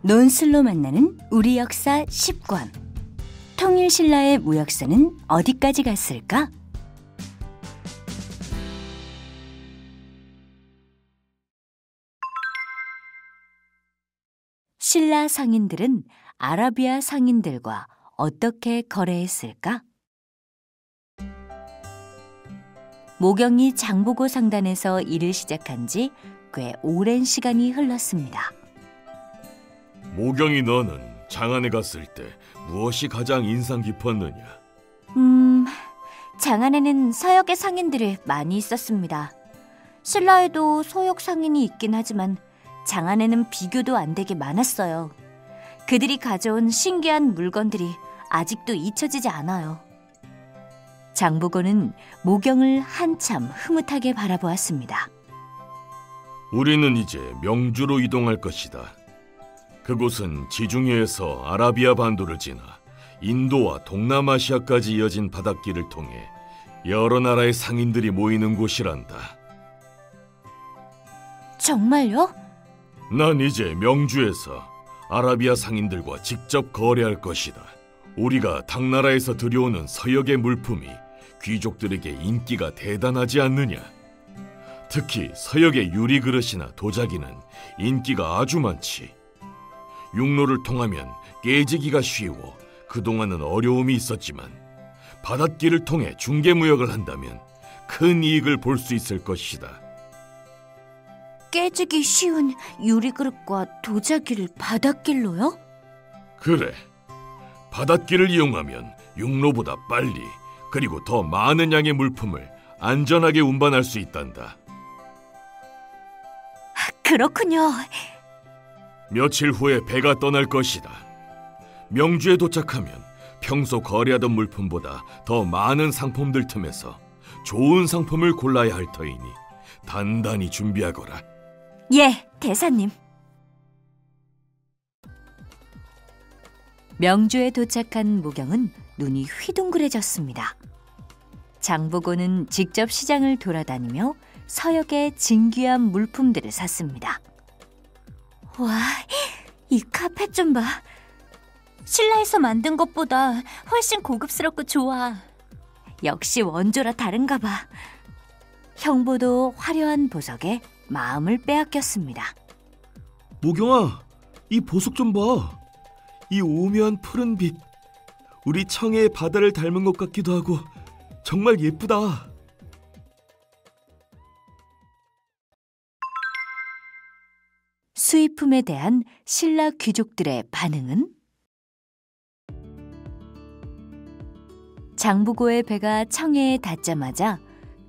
논술로 만나는 우리 역사 10권. 통일신라의 무역사는 어디까지 갔을까? 신라 상인들은 아라비아 상인들과 어떻게 거래했을까? 모경이 장보고 상단에서 일을 시작한 지 꽤 오랜 시간이 흘렀습니다. 모경이 너는 장안에 갔을 때 무엇이 가장 인상 깊었느냐? 장안에는 서역의 상인들이 많이 있었습니다. 신라에도 서역 상인이 있긴 하지만 장안에는 비교도 안 되게 많았어요. 그들이 가져온 신기한 물건들이 아직도 잊혀지지 않아요. 장보고는 모경을 한참 흐뭇하게 바라보았습니다. 우리는 이제 명주로 이동할 것이다. 그곳은 지중해에서 아라비아 반도를 지나 인도와 동남아시아까지 이어진 바닷길을 통해 여러 나라의 상인들이 모이는 곳이란다. 정말요? 난 이제 명주에서 아라비아 상인들과 직접 거래할 것이다. 우리가 당나라에서 들여오는 서역의 물품이 귀족들에게 인기가 대단하지 않느냐? 특히 서역의 유리그릇이나 도자기는 인기가 아주 많지. 육로를 통하면 깨지기가 쉬워 그동안은 어려움이 있었지만 바닷길을 통해 중개무역을 한다면 큰 이익을 볼 수 있을 것이다. 깨지기 쉬운 유리그릇과 도자기를 바닷길로요? 그래. 바닷길을 이용하면 육로보다 빨리 그리고 더 많은 양의 물품을 안전하게 운반할 수 있단다. 그렇군요. 며칠 후에 배가 떠날 것이다. 명주에 도착하면 평소 거래하던 물품보다 더 많은 상품들 틈에서 좋은 상품을 골라야 할 터이니 단단히 준비하거라. 예, 대사님. 명주에 도착한 모경은 눈이 휘둥그레졌습니다. 장보고는 직접 시장을 돌아다니며 서역의 진귀한 물품들을 샀습니다. 와, 이 카펫 좀 봐. 신라에서 만든 것보다 훨씬 고급스럽고 좋아. 역시 원조라 다른가 봐. 형보도 화려한 보석에 마음을 빼앗겼습니다. 모경아, 이 보석 좀 봐. 이 오묘한 푸른 빛. 우리 청해의 바다를 닮은 것 같기도 하고 정말 예쁘다. 수입품에 대한 신라 귀족들의 반응은? 장보고의 배가 청해에 닿자마자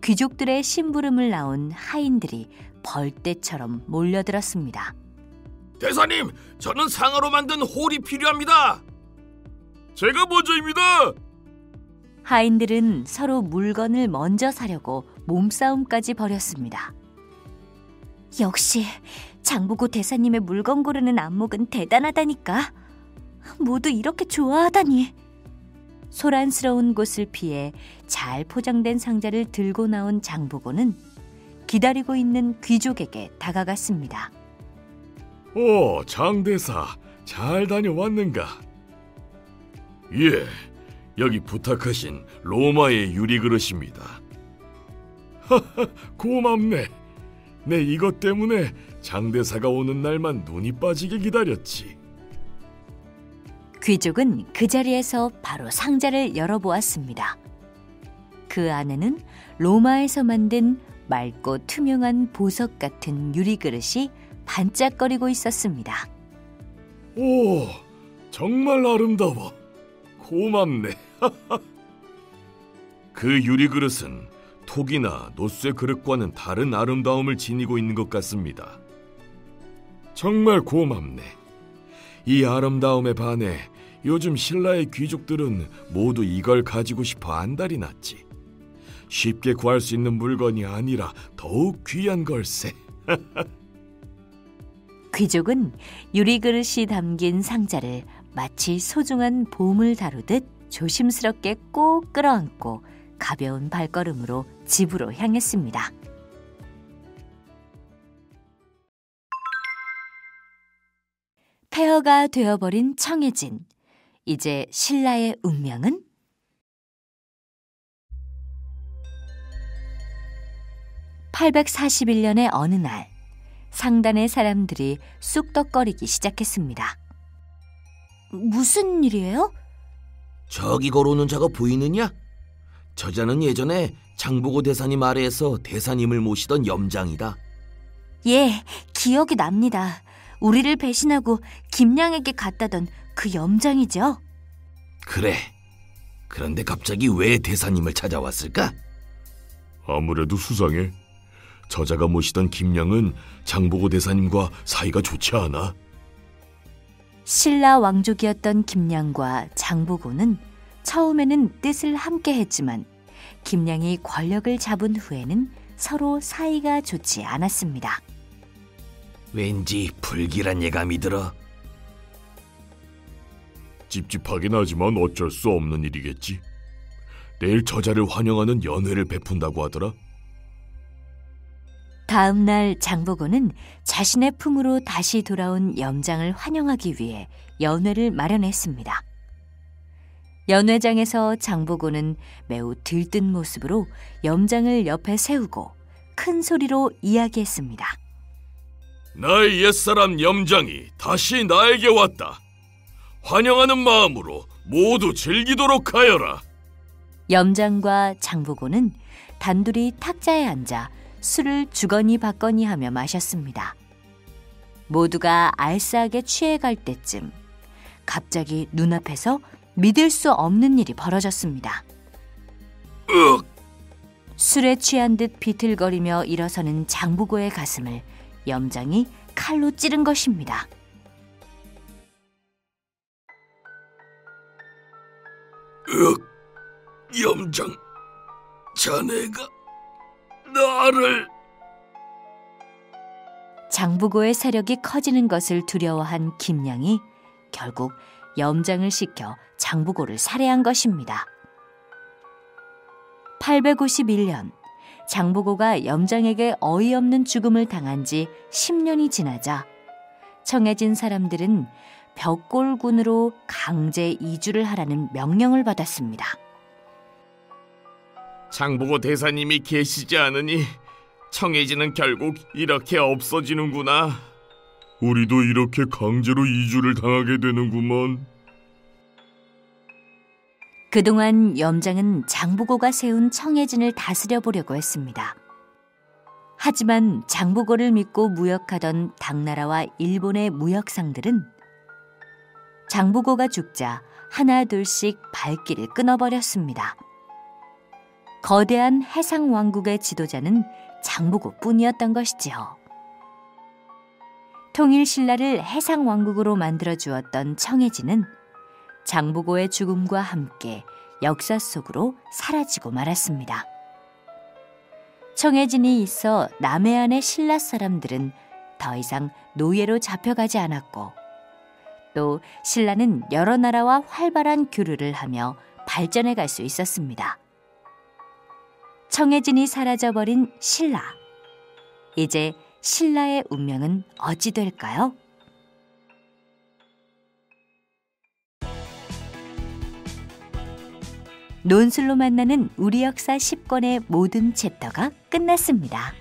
귀족들의 심부름을 나온 하인들이 벌떼처럼 몰려들었습니다. 대사님, 저는 상어로 만든 홀이 필요합니다. 제가 먼저입니다. 하인들은 서로 물건을 먼저 사려고 몸싸움까지 벌였습니다. 역시 장보고 대사님의 물건 고르는 안목은 대단하다니까. 모두 이렇게 좋아하다니. 소란스러운 곳을 피해 잘 포장된 상자를 들고 나온 장보고는 기다리고 있는 귀족에게 다가갔습니다. 오, 장대사, 잘 다녀왔는가? 예, 여기 부탁하신 로마의 유리그릇입니다. 하하, 고맙네. 내 이것 때문에 장대사가 오는 날만 눈이 빠지게 기다렸지. 귀족은 그 자리에서 바로 상자를 열어보았습니다. 그 안에는 로마에서 만든 맑고 투명한 보석 같은 유리그릇이 반짝거리고 있었습니다. 오, 정말 아름다워. 고맙네. 그 유리그릇은 톡이나 노쇠 그릇과는 다른 아름다움을 지니고 있는 것 같습니다. 정말 고맙네. 이 아름다움에 반해 요즘 신라의 귀족들은 모두 이걸 가지고 싶어 안달이 났지. 쉽게 구할 수 있는 물건이 아니라 더욱 귀한 걸세. 귀족은 유리그릇이 담긴 상자를 마치 소중한 보물 다루듯 조심스럽게 꼭 끌어안고 가벼운 발걸음으로 집으로 향했습니다. 폐허가 되어버린 청해진. 이제 신라의 운명은? (841년의) 어느 날 상단의 사람들이 쑥덕거리기 시작했습니다. 무슨 일이에요? 저기 걸어오는 자가 보이느냐? 저자는 예전에 장보고 대사님 아래에서 대사님을 모시던 염장이다. 예, 기억이 납니다. 우리를 배신하고 김양에게 갔다던 그 염장이죠? 그래. 그런데 갑자기 왜 대사님을 찾아왔을까? 아무래도 수상해. 저자가 모시던 김양은 장보고 대사님과 사이가 좋지 않아. 신라 왕족이었던 김양과 장보고는 처음에는 뜻을 함께 했지만 김양이 권력을 잡은 후에는 서로 사이가 좋지 않았습니다. 왠지 불길한 예감이 들어. 찝찝하긴 하지만 어쩔 수 없는 일이겠지. 내일 저자를 환영하는 연회를 베푼다고 하더라. 다음 날 장보고는 자신의 품으로 다시 돌아온 염장을 환영하기 위해 연회를 마련했습니다. 연회장에서 장보고는 매우 들뜬 모습으로 염장을 옆에 세우고 큰 소리로 이야기했습니다. 나의 옛사람 염장이 다시 나에게 왔다. 환영하는 마음으로 모두 즐기도록 하여라. 염장과 장보고는 단둘이 탁자에 앉아 술을 주거니 받거니 하며 마셨습니다. 모두가 알싸하게 취해갈 때쯤 갑자기 눈앞에서 믿을 수 없는 일이 벌어졌습니다. 술에 취한 듯 비틀거리며 일어서는 장보고의 가슴을 염장이 칼로 찌른 것입니다. 염장, 자네가 나를... 장보고의 세력이 커지는 것을 두려워한 김양이 결국 염장을 시켜 장보고를 살해한 것입니다. 851년 장보고가 염장에게 어이없는 죽음을 당한 지 10년이 지나자 청해진 사람들은 벽골군으로 강제 이주를 하라는 명령을 받았습니다. 장보고 대사님이 계시지 않으니 청해진은 결국 이렇게 없어지는구나. 우리도 이렇게 강제로 이주를 당하게 되는구먼. 그동안 염장은 장보고가 세운 청해진을 다스려 보려고 했습니다. 하지만 장보고를 믿고 무역하던 당나라와 일본의 무역상들은 장보고가 죽자 하나 둘씩 발길을 끊어버렸습니다. 거대한 해상왕국의 지도자는 장보고뿐이었던 것이지요. 통일신라를 해상왕국으로 만들어주었던 청해진은 장보고의 죽음과 함께 역사 속으로 사라지고 말았습니다. 청해진이 있어 남해안의 신라 사람들은 더 이상 노예로 잡혀가지 않았고 또 신라는 여러 나라와 활발한 교류를 하며 발전해 갈 수 있었습니다. 청해진이 사라져버린 신라. 이제 신라의 운명은 어찌 될까요? 논술로 만나는 우리 역사 10권의 모든 챕터가 끝났습니다.